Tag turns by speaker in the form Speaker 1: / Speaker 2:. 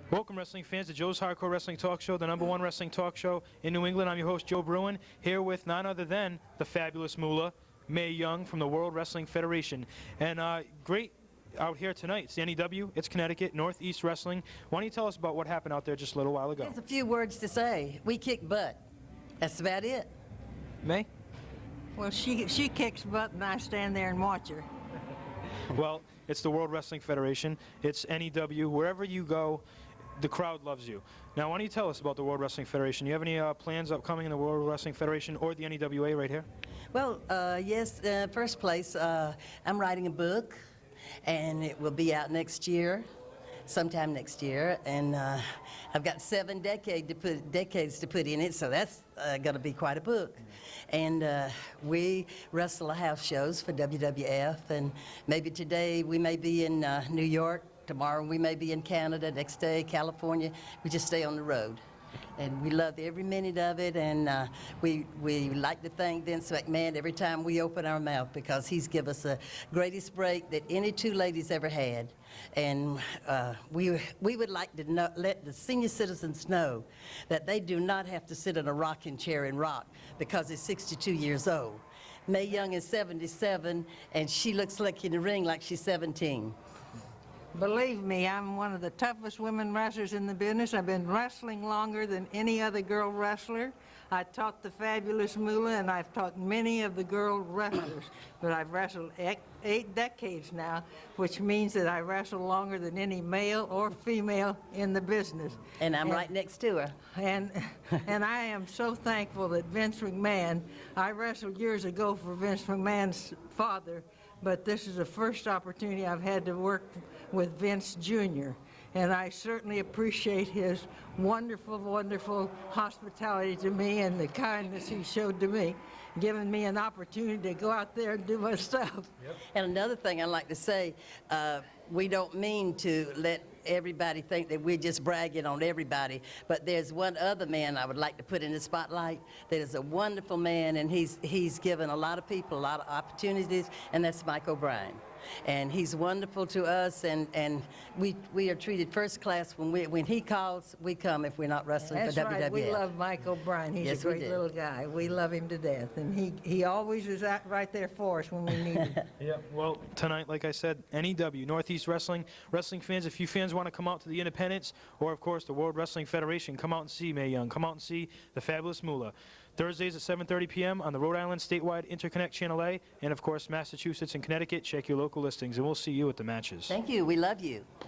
Speaker 1: Welcome, wrestling fans, to Joe's Hardcore Wrestling Talk Show, the #1 wrestling talk show in New England. I'm your host, Joe Bruin, here with none other than the fabulous Moolah, Mae Young from the World Wrestling Federation. And great out here tonight. It's the N.E.W., it's Connecticut, Northeast Wrestling. Why don't you tell us about what happened out there just a little while ago?
Speaker 2: There's a few words to say. We kick butt. That's about it.
Speaker 1: Mae?
Speaker 3: Well, she kicks butt and I stand there and watch her.
Speaker 1: Well, it's the World Wrestling Federation. It's N.E.W. Wherever you go, the crowd loves you. Now, why don't you tell us about the World Wrestling Federation? Do you have any plans upcoming in the World Wrestling Federation or the N.E.W.A. right here?
Speaker 2: Well, yes, first place, I'm writing a book, and it will be out next year, sometime next year, and I've got 7 decades to put in it, so that's going to be quite a book. And we wrestle house shows for WWF, and maybe today we may be in New York, tomorrow we may be in Canada, next day California. We just stay on the road. And we love every minute of it, and we like to thank Vince McMahon every time we open our mouth, because he's given us the greatest break that any 2 ladies ever had. And we would like to let the senior citizens know that they do not have to sit in a rocking chair and rock because they're 62 years old. Mae Young is 77, and she looks slick in the ring like she's 17.
Speaker 3: Believe me, I'm one of the toughest women wrestlers in the business. I've been wrestling longer than any other girl wrestler. I taught the fabulous Moolah, and I've taught many of the girl wrestlers. But I've wrestled 8 decades now, which means that I wrestle longer than any male or female in the business.
Speaker 2: And I'm right next to her.
Speaker 3: And I am so thankful that Vince McMahon, I wrestled years ago for Vince McMahon's father, but this is the first opportunity I've had to work with Vince Jr., and I certainly appreciate his wonderful, wonderful hospitality to me and the kindness he showed to me, giving me an opportunity to go out there and do my stuff.
Speaker 2: Yep. And another thing I'd like to say, we don't mean to let everybody think that we're just bragging on everybody, but there's one other man I would like to put in the spotlight that is a wonderful man, and he's given a lot of people a lot of opportunities, and that's Mike O'Brien. And he's wonderful to us, and we are treated first class. When he calls, we come if we're not wrestling for WWF.
Speaker 3: That's right. We love Mike O'Brien. He's a great little guy. We love him to death, and he always is right there for us when we need him.
Speaker 1: Yeah. Well, tonight, like I said, N.E.W. Northeast Wrestling. Wrestling fans, if you fans want to come out to the Independence or, of course, the World Wrestling Federation, come out and see Mae Young. Come out and see the fabulous Moolah. Thursdays at 7:30 p.m. on the Rhode Island statewide Interconnect Channel A, and of course Massachusetts and Connecticut. Check your local listings, and we'll see you at the matches.
Speaker 2: Thank you. We love you. Yeah.